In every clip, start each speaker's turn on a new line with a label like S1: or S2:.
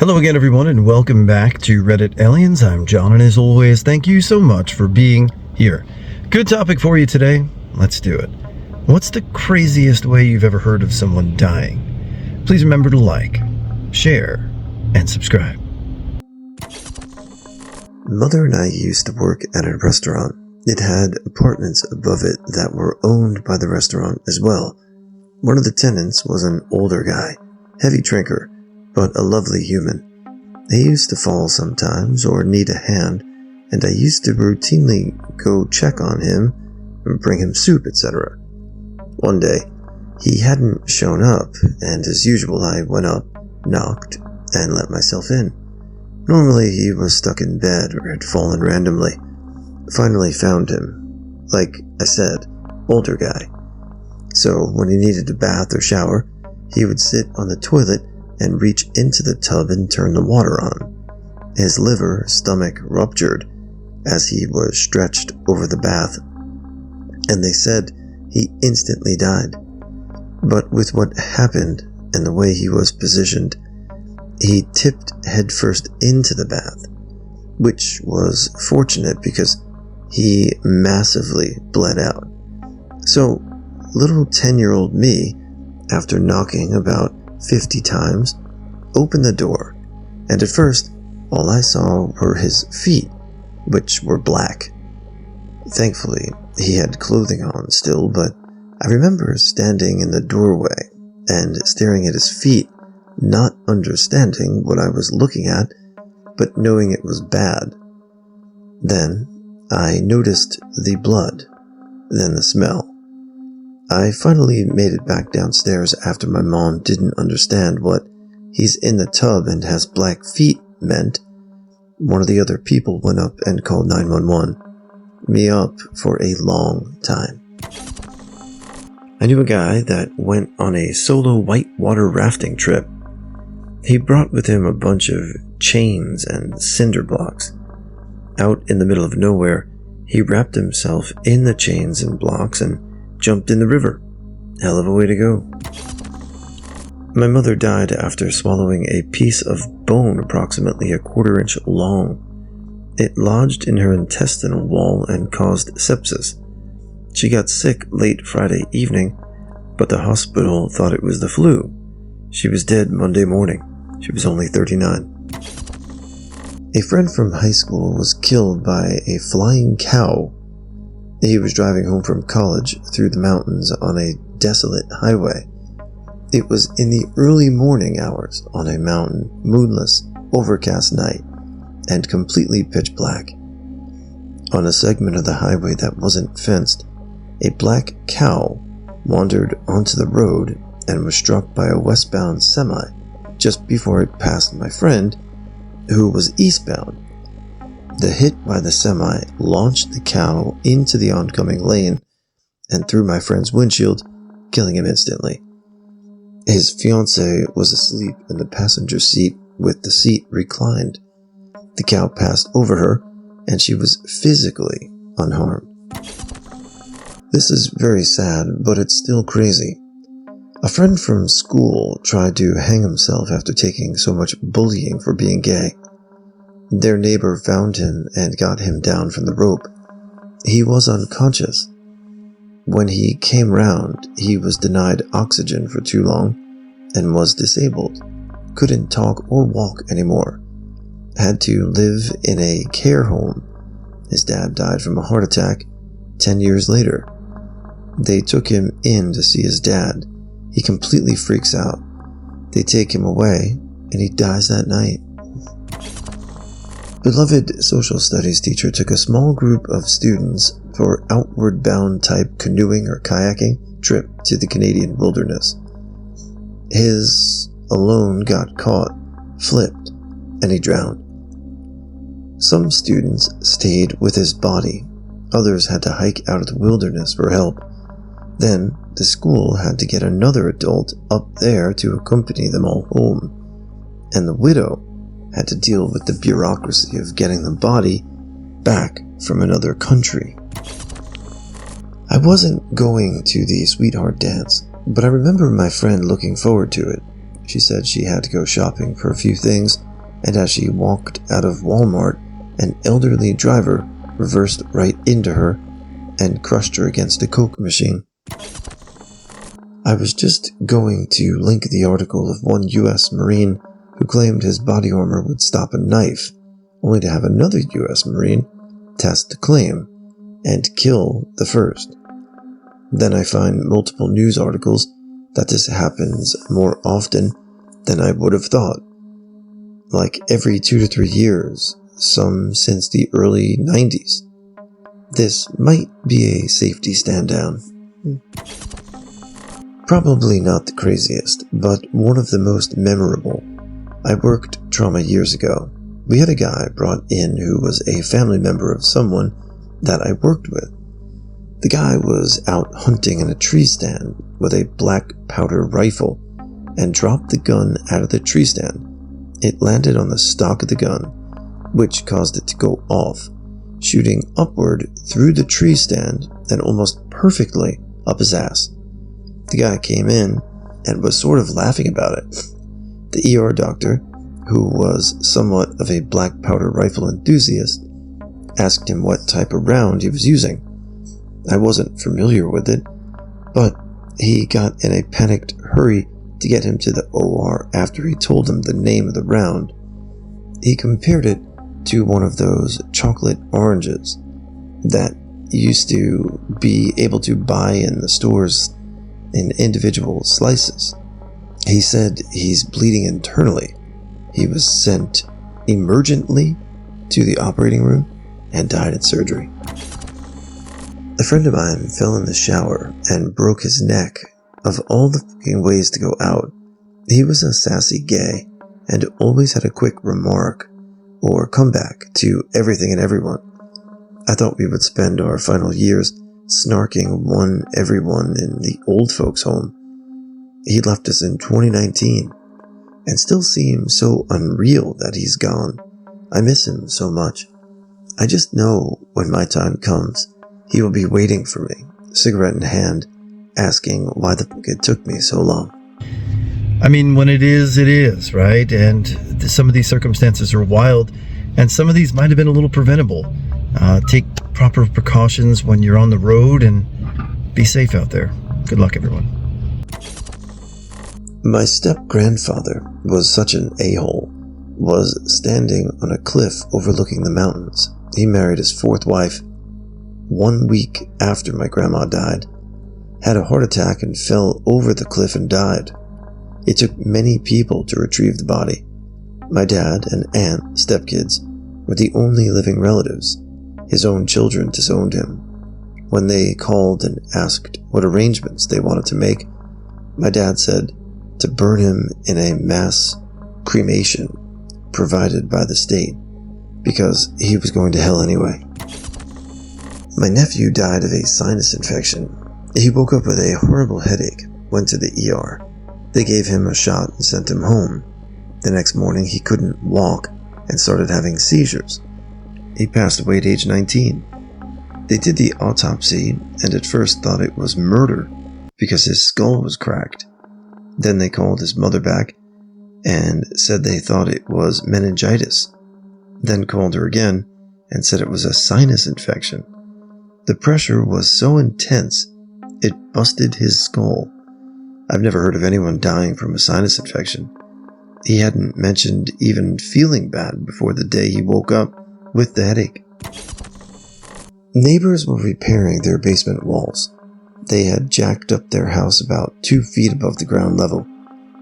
S1: Hello again, everyone, and welcome back to Reddit Aliens. I'm John, and as always, thank you so much for being here. Good topic for you today. Let's do it. What's the craziest way you've ever heard of someone dying? Please remember to like, share, and subscribe.
S2: Mother and I used to work at a restaurant. It had apartments above it that were owned by the restaurant as well. One of the tenants was an older guy, heavy drinker, but a lovely human. He used to fall sometimes or need a hand, and I used to routinely go check on him and bring him soup, etc. One day, he hadn't shown up, and as usual I went up, knocked, and let myself in. Normally he was stuck in bed or had fallen randomly. Finally found him. Like I said, older guy. So when he needed a bath or shower, he would sit on the toilet and reach into the tub and turn the water on. His liver, stomach ruptured as he was stretched over the bath, and they said he instantly died. But with what happened and the way he was positioned, he tipped headfirst into the bath, which was fortunate because he massively bled out. So, little 10-year-old me, after knocking about 50 times, opened the door, and at first, all I saw were his feet, which were black. Thankfully, he had clothing on still, but I remember standing in the doorway and staring at his feet, not understanding what I was looking at, but knowing it was bad. Then, I noticed the blood, then the smell. I finally made it back downstairs after my mom didn't understand what "he's in the tub and has black feet" meant. One of the other people went up and called 911. Me up for a long time. I knew a guy that went on a solo whitewater rafting trip. He brought with him a bunch of chains and cinder blocks. Out in the middle of nowhere, he wrapped himself in the chains and blocks and jumped in the river. Hell of a way to go. My mother died after swallowing a piece of bone approximately a quarter-inch long. It lodged in her intestinal wall and caused sepsis. She got sick late Friday evening, but the hospital thought it was the flu. She was dead Monday morning. She was only 39. A friend from high school was killed by a flying cow. He was driving home from college through the mountains on a desolate highway. It was in the early morning hours on a mountain, moonless, overcast night, and completely pitch black. On a segment of the highway that wasn't fenced, a black cow wandered onto the road and was struck by a westbound semi just before it passed my friend, who was eastbound. The hit by the semi launched the cow into the oncoming lane and through my friend's windshield, killing him instantly. His fiancée was asleep in the passenger seat with the seat reclined. The cow passed over her, and she was physically unharmed. This is very sad, but it's still crazy. A friend from school tried to hang himself after taking so much bullying for being gay. Their neighbor found him and got him down from the rope. He was unconscious. When he came round, he was denied oxygen for too long and was disabled. Couldn't talk or walk anymore. Had to live in a care home. His dad died from a heart attack 10 years later. They took him in to see his dad. He completely freaks out. They take him away, and he dies that night. Beloved social studies teacher took a small group of students for outward bound type canoeing or kayaking trip to the Canadian wilderness. His alone got caught, flipped, and he drowned. Some students stayed with his body. Others had to hike out of the wilderness for help. Then the school had to get another adult up there to accompany them all home. And the widow had to deal with the bureaucracy of getting the body back from another country. I wasn't going to the sweetheart dance, but I remember my friend looking forward to it. She said she had to go shopping for a few things and as she walked out of Walmart, an elderly driver reversed right into her and crushed her against a Coke machine. I was just going to link the article of one U.S. Marine who claimed his body armor would stop a knife, only to have another U.S. Marine test the claim and kill the first. Then I find multiple news articles that this happens more often than I would have thought. Like every 2 to 3 years, some since the early 90s. This might be a safety stand down. Probably not the craziest, but one of the most memorable. I worked trauma years ago. We had a guy brought in who was a family member of someone that I worked with. The guy was out hunting in a tree stand with a black powder rifle and dropped the gun out of the tree stand. It landed on the stock of the gun, which caused it to go off, shooting upward through the tree stand and almost perfectly up his ass. The guy came in and was sort of laughing about it. The ER doctor, who was somewhat of a black powder rifle enthusiast, asked him what type of round he was using. I wasn't familiar with it, but he got in a panicked hurry to get him to the OR after he told him the name of the round. He compared it to one of those chocolate oranges that you used to be able to buy in the stores in individual slices. He said he's bleeding internally. He was sent emergently to the operating room and died in surgery. A friend of mine fell in the shower and broke his neck. Of all the fucking ways to go out, he was a sassy gay and always had a quick remark or comeback to everything and everyone. I thought we would spend our final years snarking everyone in the old folks' home. He left us in 2019 and still seems so unreal that he's gone. I miss him so much. I just know when my time comes, he will be waiting for me, cigarette in hand, asking why the fuck it took me so long.
S1: I mean, when it is, right? And some of these circumstances are wild, and some of these might have been a little preventable. Take proper precautions when you're on the road, and be safe out there. Good luck, everyone.
S2: My step-grandfather was such an a-hole, was standing on a cliff overlooking the mountains. He married his fourth wife 1 week after my grandma died, had a heart attack and fell over the cliff and died. It took many people to retrieve the body. My dad and aunt, stepkids, were the only living relatives. His own children disowned him. When they called and asked what arrangements they wanted to make, my dad said to burn him in a mass cremation provided by the state, because he was going to hell anyway. My nephew died of a sinus infection. He woke up with a horrible headache, went to the ER. They gave him a shot and sent him home. The next morning he couldn't walk and started having seizures. He passed away at age 19. They did the autopsy and at first thought it was murder because his skull was cracked. Then they called his mother back and said they thought it was meningitis. Then called her again and said it was a sinus infection. The pressure was so intense, it busted his skull. I've never heard of anyone dying from a sinus infection. He hadn't mentioned even feeling bad before the day he woke up with the headache. Neighbors were repairing their basement walls. They had jacked up their house about 2 feet above the ground level.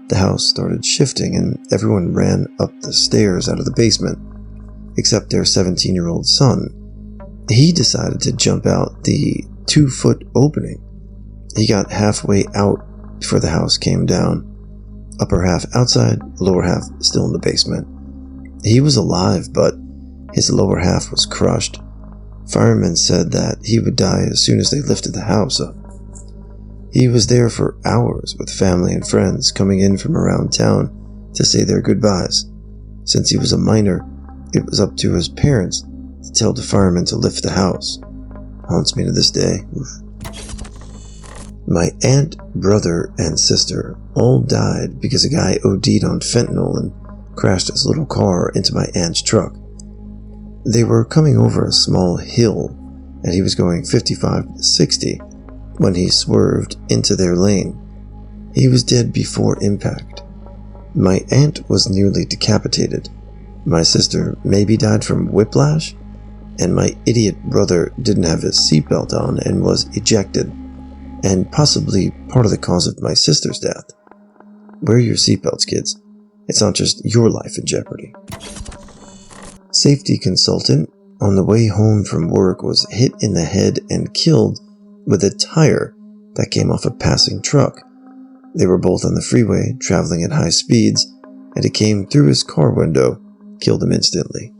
S2: The house started shifting and everyone ran up the stairs out of the basement, except their 17-year-old son. He decided to jump out the 2-foot opening. He got halfway out before the house came down. Upper half outside, lower half still in the basement. He was alive, but his lower half was crushed. Firemen said that he would die as soon as they lifted the house up. He was there for hours with family and friends coming in from around town to say their goodbyes. Since he was a minor, it was up to his parents to tell the firemen to lift the house. Haunts me to this day. Oof. My aunt, brother, and sister all died because a guy OD'd on fentanyl and crashed his little car into my aunt's truck. They were coming over a small hill, and he was going 55 to 60 when he swerved into their lane. He was dead before impact. My aunt was nearly decapitated. My sister maybe died from whiplash, and my idiot brother didn't have his seatbelt on and was ejected, and possibly part of the cause of my sister's death. Wear your seatbelts, kids. It's not just your life in jeopardy. Safety consultant on the way home from work was hit in the head and killed with a tire that came off a passing truck. They were both on the freeway, traveling at high speeds, and it came through his car window, killed him instantly.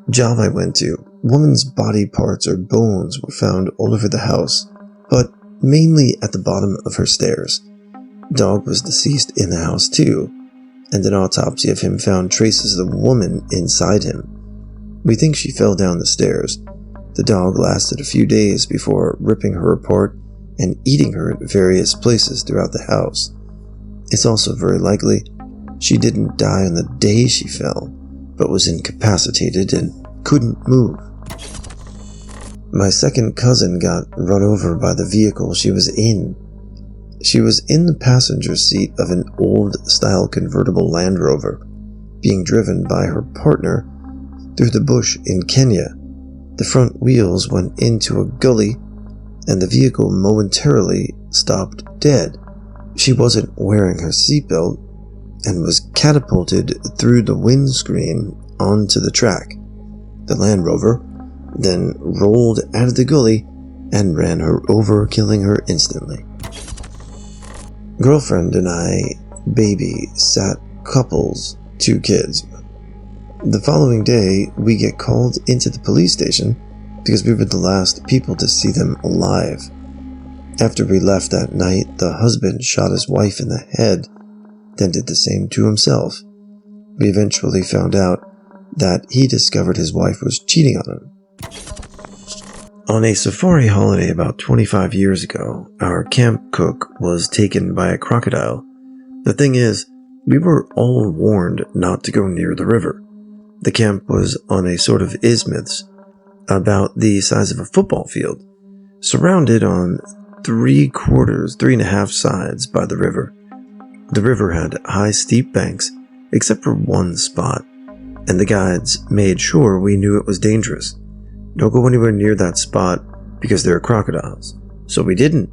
S2: Job I went to, woman's body parts or bones were found all over the house, but mainly at the bottom of her stairs. Dog was deceased in the house too, and an autopsy of him found traces of the woman inside him. We think she fell down the stairs. The dog lasted a few days before ripping her apart and eating her at various places throughout the house. It's also very likely she didn't die on the day she fell, but was incapacitated and couldn't move. My second cousin got run over by the vehicle she was in. She was in the passenger seat of an old-style convertible Land Rover, being driven by her partner through the bush in Kenya. The front wheels went into a gully, and the vehicle momentarily stopped dead. She wasn't wearing her seatbelt and was catapulted through the windscreen onto the track. The Land Rover then rolled out of the gully and ran her over, killing her instantly. Girlfriend and I baby-sat couples, 2 kids. The following day, we get called into the police station because we were the last people to see them alive. After we left that night, the husband shot his wife in the head, then did the same to himself. We eventually found out that he discovered his wife was cheating on him. On a safari holiday about 25 years ago, our camp cook was taken by a crocodile. The thing is, we were all warned not to go near the river. The camp was on a sort of isthmus, about the size of a football field, surrounded on 3.5 sides by the river. The river had high steep banks, except for one spot, and the guides made sure we knew it was dangerous. Don't go anywhere near that spot because there are crocodiles. So we didn't.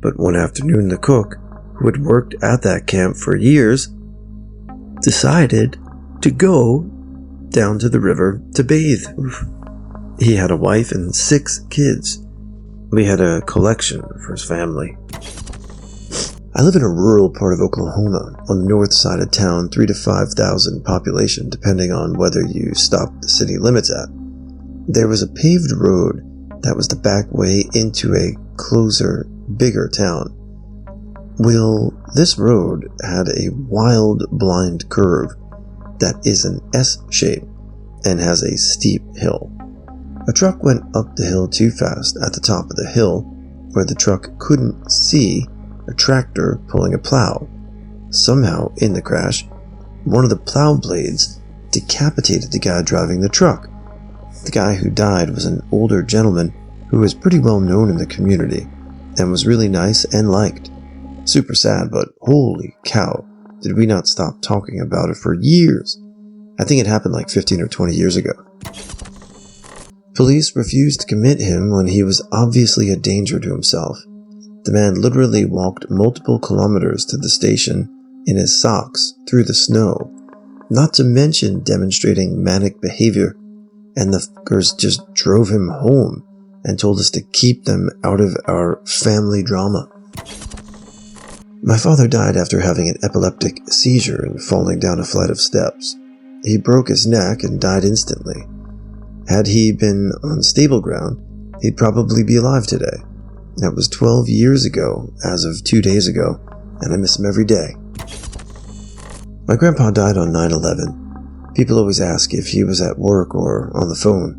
S2: But one afternoon the cook, who had worked at that camp for years, decided to go down to the river to bathe. He had a wife and 6 kids. We had a collection for his family. I live in a rural part of Oklahoma, on the north side of town, 3,000 to 5,000 population, depending on whether you stop the city limits at. There was a paved road that was the back way into a closer, bigger town. Well, this road had a wild, blind curve that is an S shape and has a steep hill. A truck went up the hill too fast at the top of the hill, where the truck couldn't see a tractor pulling a plow. Somehow, in the crash, one of the plow blades decapitated the guy driving the truck. The guy who died was an older gentleman who was pretty well known in the community and was really nice and liked. Super sad, but holy cow, did we not stop talking about it for years. I think it happened like 15 or 20 years ago. Police refused to commit him when he was obviously a danger to himself. The man literally walked multiple kilometers to the station in his socks through the snow, not to mention demonstrating manic behavior, and the fuckers just drove him home and told us to keep them out of our family drama. My father died after having an epileptic seizure and falling down a flight of steps. He broke his neck and died instantly. Had he been on stable ground, he'd probably be alive today. That was 12 years ago, as of 2 days ago, and I miss him every day. My grandpa died on 9/11. People always ask if he was at work or on the phone.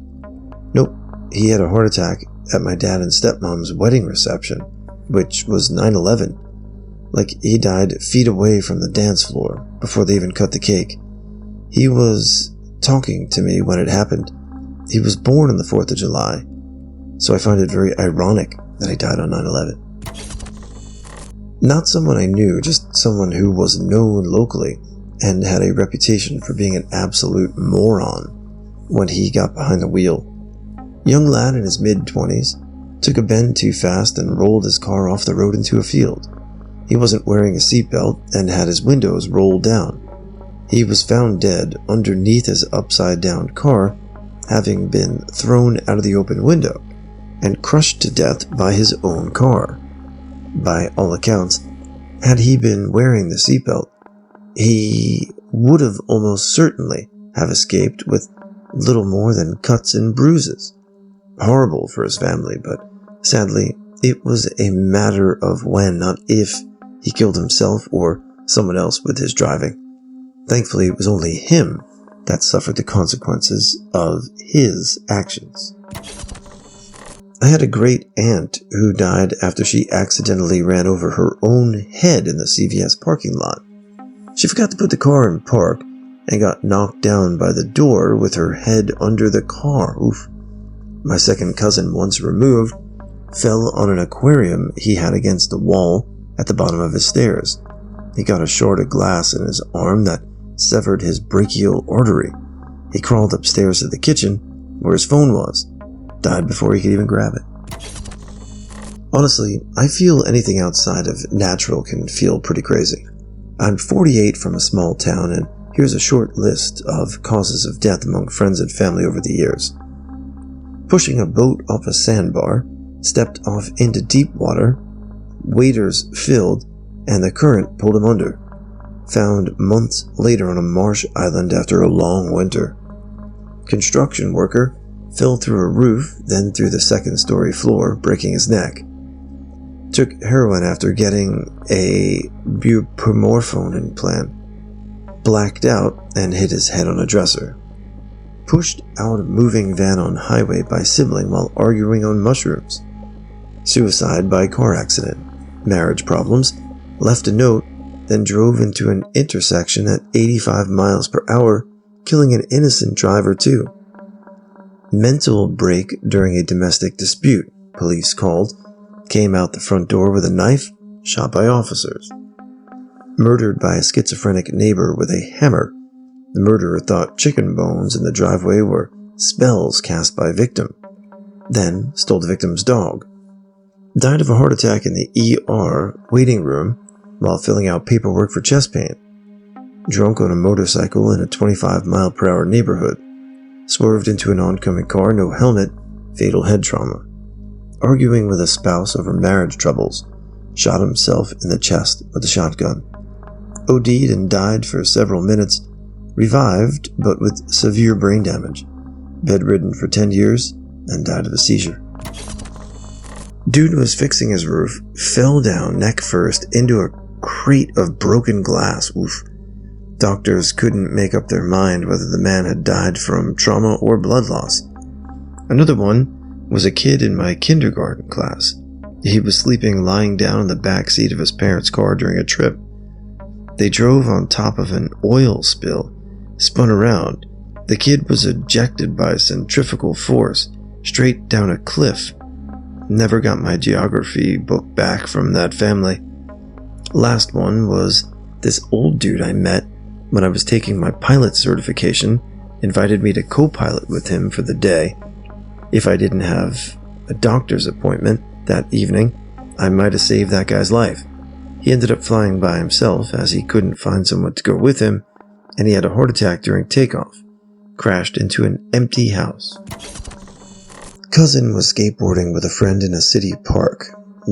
S2: Nope, he had a heart attack at my dad and stepmom's wedding reception, which was 9/11. like he died feet away from the dance floor before they even cut the cake. He was talking to me when it happened. He was born on the 4th of July, so I find it very ironic that he died on 9/11. Not someone I knew, just someone who was known locally and had a reputation for being an absolute moron when he got behind the wheel. Young lad in his mid-20s took a bend too fast and rolled his car off the road into a field. He wasn't wearing a seatbelt and had his windows rolled down. He was found dead underneath his upside-down car, having been thrown out of the open window and crushed to death by his own car. By all accounts, had he been wearing the seatbelt, he would have almost certainly have escaped with little more than cuts and bruises. Horrible for his family, but sadly, it was a matter of when, not if, he killed himself or someone else with his driving. Thankfully, it was only him that suffered the consequences of his actions. I had a great aunt who died after she accidentally ran over her own head in the CVS parking lot. She forgot to put the car in park and got knocked down by the door with her head under the car. Oof. My second cousin, once removed, fell on an aquarium he had against the wall at the bottom of his stairs. He got a shard of glass in his arm that severed his brachial artery. He crawled upstairs to the kitchen where his phone was. Died before he could even grab it. Honestly, I feel anything outside of natural can feel pretty crazy. I'm 48 from a small town, and here's a short list of causes of death among friends and family over the years. Pushing a boat off a sandbar, stepped off into deep water, waders filled, and the current pulled him under. Found months later on a marsh island after a long winter. Construction worker fell through a roof, then through the second-story floor, breaking his neck. Took heroin after getting a buprenorphine implant. Blacked out and hit his head on a dresser. Pushed out a moving van on highway by sibling while arguing on mushrooms. Suicide by car accident. Marriage problems. Left a note, then drove into an intersection at 85 miles per hour, killing an innocent driver too. Mental break during a domestic dispute. Police called. Came out the front door with a knife. Shot by officers. Murdered by a schizophrenic neighbor with a hammer. The murderer thought chicken bones in the driveway were spells cast by victim. Then stole the victim's dog. Died of a heart attack in the ER waiting room while filling out paperwork for chest pain. Drunk on a motorcycle in a 25-mile-per-hour neighborhood. Swerved into an oncoming car, no helmet, fatal head trauma. Arguing with a spouse over marriage troubles. Shot himself in the chest with a shotgun. OD'd and died for several minutes. Revived, but with severe brain damage. Bedridden for 10 years and died of a seizure. Dude was fixing his roof, fell down neck first into a crate of broken glass. Oof. Doctors couldn't make up their mind whether the man had died from trauma or blood loss. Another one was a kid in my kindergarten class. He was sleeping lying down in the back seat of his parents' car during a trip. They drove on top of an oil spill, spun around. The kid was ejected by centrifugal force, straight down a cliff. Never got my geography book back from that family. Last one was this old dude I met when I was taking my pilot certification, invited me to co-pilot with him for the day. If I didn't have a doctor's appointment that evening, I might have saved that guy's life. He ended up flying by himself as he couldn't find someone to go with him, and he had a heart attack during takeoff. Crashed into an empty house. Cousin was skateboarding with a friend in a city park.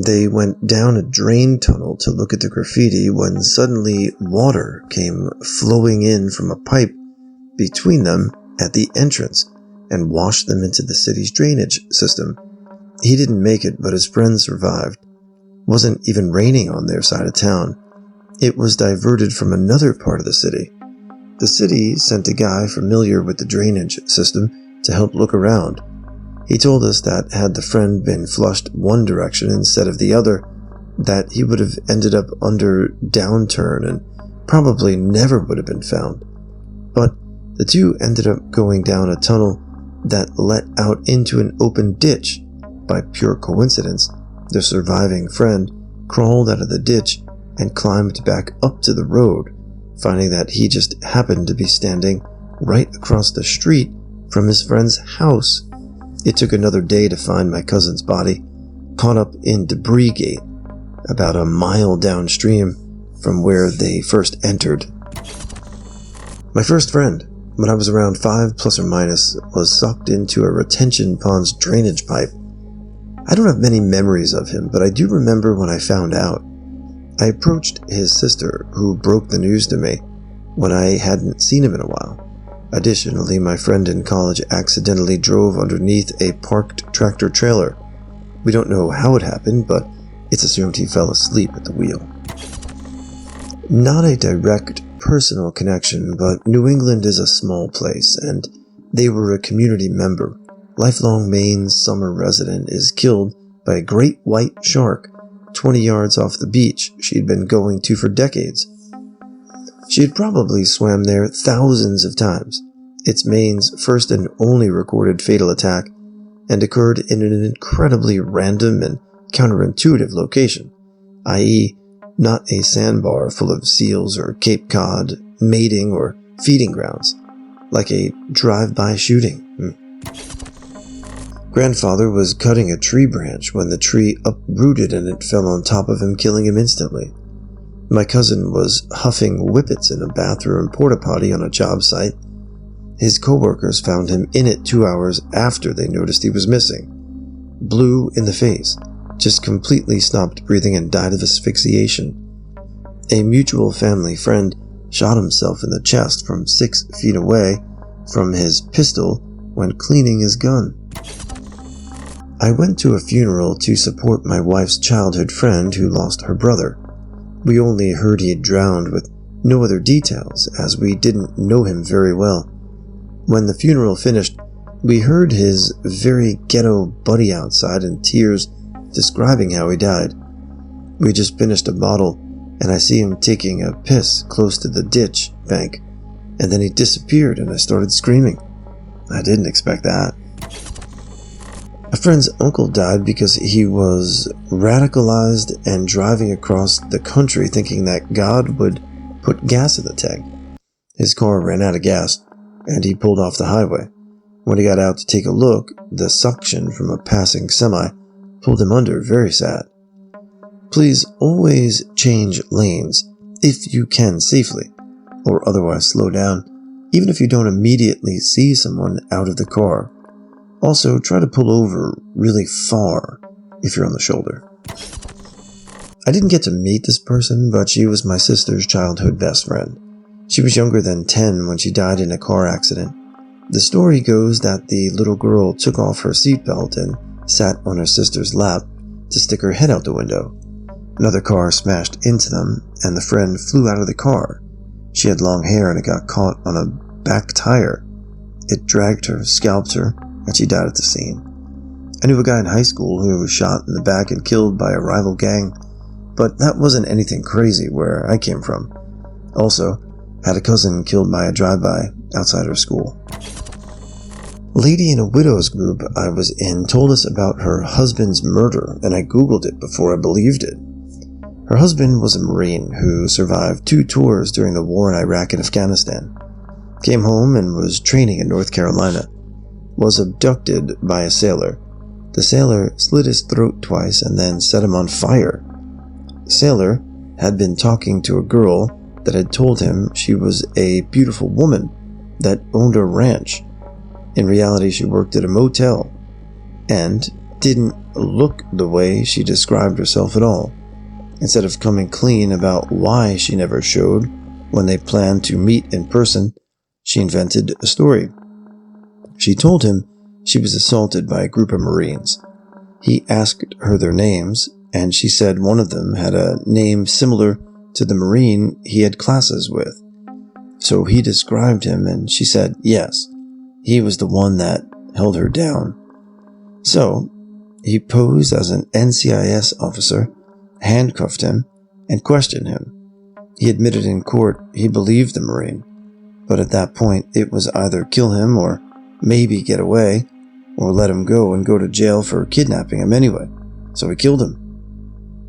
S2: They went down a drain tunnel to look at the graffiti when suddenly water came flowing in from a pipe between them at the entrance and washed them into the city's drainage system. He didn't make it, but his friend survived. Wasn't even raining on their side of town. It was diverted from another part of the city. The city sent a guy familiar with the drainage system to help look around. He told us that had the friend been flushed one direction instead of the other, that he would have ended up under downturn and probably never would have been found. But the two ended up going down a tunnel that led out into an open ditch. By pure coincidence, the surviving friend crawled out of the ditch and climbed back up to the road, finding that he just happened to be standing right across the street from his friend's house. It took another day to find my cousin's body, caught up in debris gate, about a mile downstream from where they first entered. My first friend, when I was around 5 plus or minus, was sucked into a retention pond's drainage pipe. I don't have many memories of him, but I do remember when I found out. I approached his sister, who broke the news to me when I hadn't seen him in a while. Additionally, my friend in college accidentally drove underneath a parked tractor trailer. We don't know how it happened, but it's assumed he fell asleep at the wheel. Not a direct personal connection, but New England is a small place, and they were a community member. Lifelong Maine summer resident is killed by a great white shark 20 yards off the beach she'd been going to for decades. She had probably swam there thousands of times. It's Maine's first and only recorded fatal attack, and occurred in an incredibly random and counterintuitive location, i.e., not a sandbar full of seals or Cape Cod, mating or feeding grounds, like a drive-by shooting. Grandfather was cutting a tree branch when the tree uprooted and it fell on top of him, killing him instantly. My cousin was huffing whippets in a bathroom porta potty on a job site. His coworkers found him in it 2 hours after they noticed he was missing. Blue in the face, just completely stopped breathing and died of asphyxiation. A mutual family friend shot himself in the chest from 6 feet away from his pistol when cleaning his gun. I went to a funeral to support my wife's childhood friend who lost her brother. We only heard he had drowned with no other details, as we didn't know him very well. When the funeral finished, we heard his very ghetto buddy outside in tears describing how he died. We just finished a bottle, and I see him taking a piss close to the ditch bank, and then he disappeared and I started screaming. I didn't expect that. A friend's uncle died because he was radicalized and driving across the country thinking that God would put gas in the tank. His car ran out of gas, and he pulled off the highway. When he got out to take a look, the suction from a passing semi pulled him under. Very sad. Please always change lanes if you can safely, or otherwise slow down, even if you don't immediately see someone out of the car. Also, try to pull over really far if you're on the shoulder. I didn't get to meet this person, but she was my sister's childhood best friend. She was younger than 10 when she died in a car accident. The story goes that the little girl took off her seatbelt and sat on her sister's lap to stick her head out the window. Another car smashed into them, and the friend flew out of the car. She had long hair and it got caught on a back tire. It dragged her, scalped her, and she died at the scene. I knew a guy in high school who was shot in the back and killed by a rival gang, but that wasn't anything crazy where I came from. Also, had a cousin killed by a drive-by outside her school. A lady in a widow's group I was in told us about her husband's murder, and I googled it before I believed it. Her husband was a Marine who survived 2 tours during the war in Iraq and Afghanistan. Came home and was training in North Carolina. Was abducted by a sailor. The sailor slit his throat twice and then set him on fire. The sailor had been talking to a girl that had told him she was a beautiful woman that owned a ranch. In reality, she worked at a motel and didn't look the way she described herself at all. Instead of coming clean about why she never showed when they planned to meet in person, she invented a story. She told him she was assaulted by a group of Marines. He asked her their names, and she said one of them had a name similar to the Marine he had classes with. So he described him, and she said yes, he was the one that held her down. So he posed as an NCIS officer handcuffed him, and questioned him. He admitted in court he believed the Marine, but at that point it was either kill him or maybe get away, or let him go and go to jail for kidnapping him anyway, so he killed him.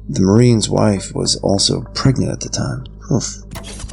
S2: The Marine's wife was also pregnant at the time. Oof.